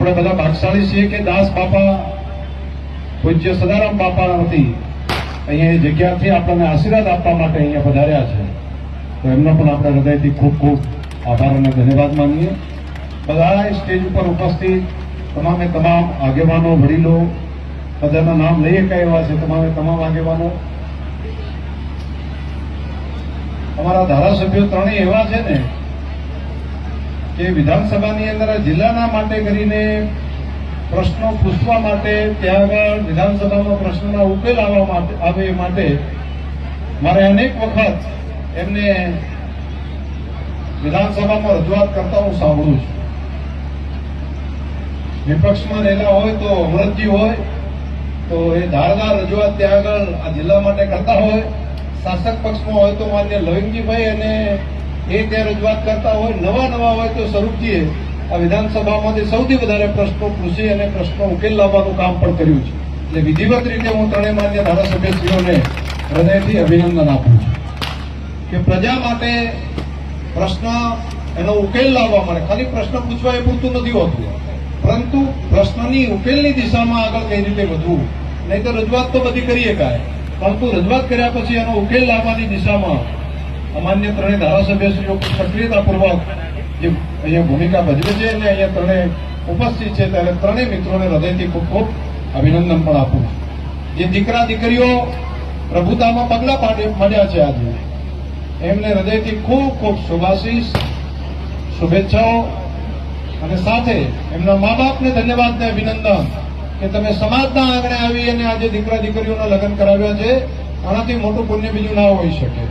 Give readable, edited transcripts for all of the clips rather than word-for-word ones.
આપણે બધા ભાગશાળી છીએ કે દાસ બાપા પૂજ્ય સદારામ બાપા વતી અહીંયા એ જગ્યાથી આપણને આશીર્વાદ આપવા માટે અહીંયા પધાર્યા છે. તો એમનો પણ આપણે હૃદયથી ખૂબ ખૂબ આભાર અને ધન્યવાદ માનીએ. બધા સ્ટેજ ઉપર ઉપસ્થિત તમામે તમામ આગેવાનો, વડીલો, બધાના નામ લઈએ કયા એવા છે તમામે તમામ આગેવાનો. અમારા ધારાસભ્યો ત્રણેય એવા છે ને કે વિધાનસભાની અંદર જિલ્લાના માટે કરીને પ્રશ્નો પૂછવા માટે, ત્યાં આગળ વિધાનસભામાં પ્રશ્નોના ઉકેલ આવે માટે મારે અનેક વખત એમને વિધાનસભામાં રજૂઆત કરતા હું સાંભળું છું. વિપક્ષમાં રહેલા હોય તો અમરતજી હોય તો એ ધારદાર રજૂઆત ત્યાં આગળ આ જિલ્લા માટે કરતા હોય, શાસક પક્ષમાં હોય તો માન્ય લવિંગજીભાઈ અને એ ત્યાં રજૂઆત કરતા હોય, નવા હોય તો સ્વરૂપજીએ આ વિધાનસભામાંથી સૌથી વધારે પ્રશ્નો પૂછી અને પ્રશ્નો ઉકેલ લાવવાનું કામ પણ કર્યું છે. એટલે વિધિવત રીતે હું ત્રણેય માન્ય ધારાસભ્યશ્રીઓને હૃદયથી અભિનંદન આપું છું કે પ્રજા માટે પ્રશ્ન એનો ઉકેલ લાવવા માટે ખાલી પ્રશ્ન પૂછવા એ પૂરતું નથી હોતું, પરંતુ પ્રશ્નની ઉકેલની દિશામાં આગળ કઈ રીતે વધવું. નહીં તો રજૂઆત તો બધી કરીએ કાંઈ, પરંતુ રજૂઆત કર્યા પછી એનો ઉકેલ લાવવાની દિશામાં અમાન્ય ત્રણેય ધારાસભ્યશ્રીઓ સક્રિયતાપૂર્વક જે અહીંયા ભૂમિકા ભજવે છે અને અહીંયા ત્રણેય ઉપસ્થિત છે ત્યારે ત્રણેય મિત્રોને હૃદયથી ખૂબ ખૂબ અભિનંદન પણ આપું છું. જે દીકરા દીકરીઓ પ્રભુતામાં પગલા પાડ્યા છે આજે, એમને હૃદયથી ખૂબ ખૂબ શુભાશીષ, શુભેચ્છાઓ અને સાથે એમના મા બાપને ધન્યવાદ ને અભિનંદન કે તમે સમાજના આંગણે આવી અને આજે દીકરા દીકરીઓના લગ્ન કરાવ્યા છે. આનાથી મોટું પુણ્ય બીજું ના હોઈ શકે.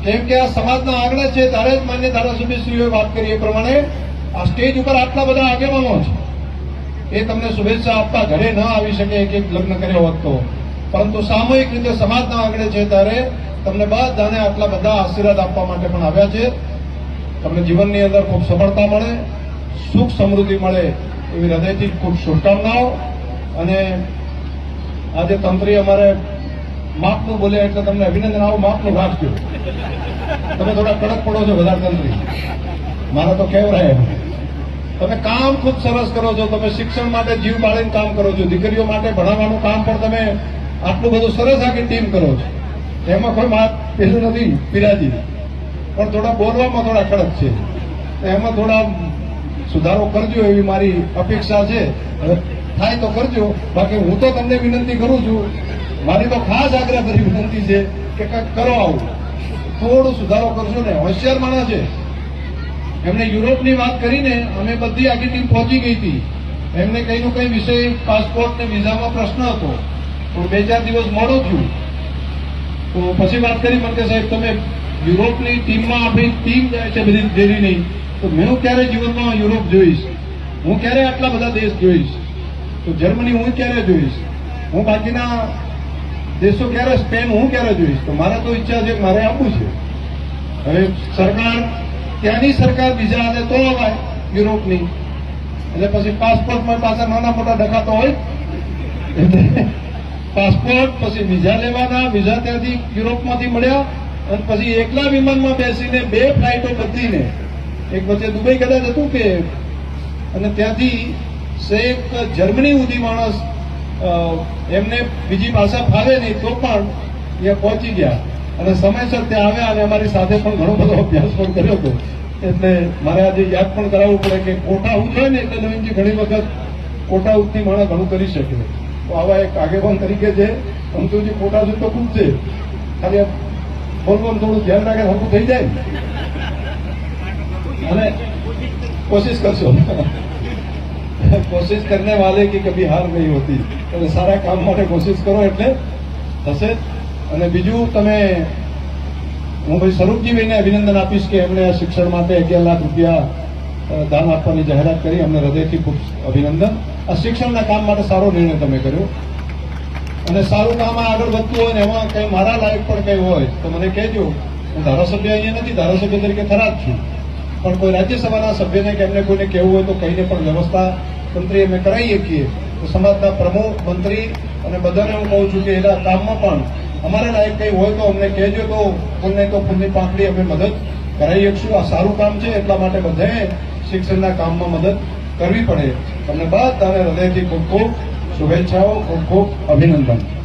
કેમ કે આ સમાજના આંગણે છે ત્યારે જ માન્ય ધારાસભ્યશ્રીઓએ વાત કરી એ પ્રમાણે આ સ્ટેજ ઉપર આટલા બધા આગેવાનો છે. એ તમને શુભેચ્છા આપવા ઘરે ન આવી શકે એક લગ્ન કર્યો હોત તો, પરંતુ સામૂહિક રીતે સમાજના આંગણે છે ત્યારે તમને બધાને આટલા બધા આશીર્વાદ આપવા માટે પણ આવ્યા છે. તમને જીવનની અંદર ખૂબ સફળતા મળે, સુખ સમૃદ્ધિ મળે એવી હૃદયથી ખૂબ શુભકામનાઓ. અને આજે તંત્રી અમારે માપનું બોલ્યા એટલે તમને અભિનંદન. આવું માપનું રાખજો. તમે થોડા કડક પડો છો બધા તંત્રી, મારે તો કહેવાય. તમે કામ ખૂબ સરસ કરો છો, તમે શિક્ષણ માટે જીવ બાળીને કામ કરો છો, દીકરીઓ માટે ભણાવવાનું કામ પણ તમે આટલું બધું સરસ આખી ટીમ કરો છો. એમાં કોઈ વાત પેલું નથી પિરાજી, પણ થોડા બોલવામાં થોડા કડક છે, એમાં થોડા સુધારો કરજો એવી મારી અપેક્ષા છે. થાય તો કરજો, બાકી હું તો તમને વિનંતી કરું છું, મારી તો ખાસ આગ્રહ કરી વિનંતી છે કે કંઈક કરો, આવું થોડો સુધારો કરશો ને. હોશિયાર માણસ છે, એમને યુરોપની વાત કરીને અમે બધી આખી ટીમ પહોંચી ગઈ હતી. એમને કઈ નું કઈ વિષય પાસપોર્ટ ને વિઝામાં પ્રશ્ન હતો, તો 2-4 દિવસ મોડું થયું. તો પછી વાત કરી મને કે સાહેબ તમે યુરોપની ટીમમાં આપણી ટીમ જાય છે બધી ડેરી નહીં, તો મેં ક્યારે જીવનમાં યુરોપ જોઈશ, હું ક્યારે આટલા બધા દેશ જોઈશ, તો જર્મની હું ક્યારે જોઈશ, હું બાકીના દેશો ક્યારે, સ્પેન હું ક્યારે જોઈશ. તો મારે તો ઈચ્છા છે મારે આપવું છે. હવે સરકાર ત્યાંની સરકાર બીજા આવે તો અવાય યુરોપની, એટલે પછી પાસપોર્ટમાં પાછા નાના મોટા ડખાતો હોય એટલે પાસપોર્ટ પછી વિઝા લેવાના, વિઝા ત્યાંથી યુરોપમાંથી મળ્યા અને પછી એકલા વિમાનમાં બેસીને 2 ફ્લાઇટો બદલીને, એક વચ્ચે દુબઈ કદાચ હતું કે, અને ત્યાંથી શેખ જર્મની સુધી માણસ એમને બીજી ભાષા ફાવે નહીં તો પણ ત્યાં પહોંચી ગયા અને સમયસર ત્યાં આવ્યા અને અમારી સાથે પણ ઘણો બધો અભ્યાસ પણ કર્યો હતો. એટલે મારે આજે યાદ પણ કરાવવું પડે કે કોટા ઉચ્ચ હોય ને એટલે નવીનજી ઘણી વખત કોટા ઉચ્ચથી માણસ ઘણું કરી શકે. તો આવા એક આગેવાન તરીકે છે, અંતુજી કોટા સુધી તો ખૂબ છે, ખાલી બોલવાનું થોડું ધ્યાન રાખે હરકું થઈ જાય અને કોશિશ કરશો. કોશિશ કરને વાલે की कभी हार नहीं होती. એટલે સારા કામ માટે કોશિશ કરો એટલે થશે. અને બીજું તમે, હું ભાઈ સ્વરૂપજીભાઈને અભિનંદન આપીશ કે એમને શિક્ષણ માટે 11 લાખ રૂપિયા દાન આપવાની જાહેરાત કરી. અમને હૃદયથી ખૂબ અભિનંદન. આ શિક્ષણના કામ માટે સારો નિર્ણય તમે કર્યો અને સારું કામ આગળ વધતું હોય ને એમાં કંઈ મારા લાયક પણ કંઈ હોય તો મને કહેજો. હું ધારાસભ્ય અહીંયા નથી, ધારાસભ્ય તરીકે થરાદ છું, પણ કોઈ રાજ્યસભાના સભ્યને કે એમને કોઈને કહેવું હોય તો કહીને પણ વ્યવસ્થા તંત્રી અમે કરાવી શકીએ. તો સમાજના પ્રમુખ, મંત્રી અને બધાને હું કહું છું કે એના કામમાં પણ અમારા લાયક કંઈ હોય તો અમને કહેજો, તો પુણ્ય તો પુણ્ય પાંખડી અમે મદદ કરાવી શકશું. આ સારું કામ છે એટલા માટે બધાએ શિક્ષણના કામમાં મદદ કરવી પડે. તમને બધાને હૃદયથી ખૂબ ખૂબ શુભેચ્છાઓ, ખૂબ ખૂબ અભિનંદન.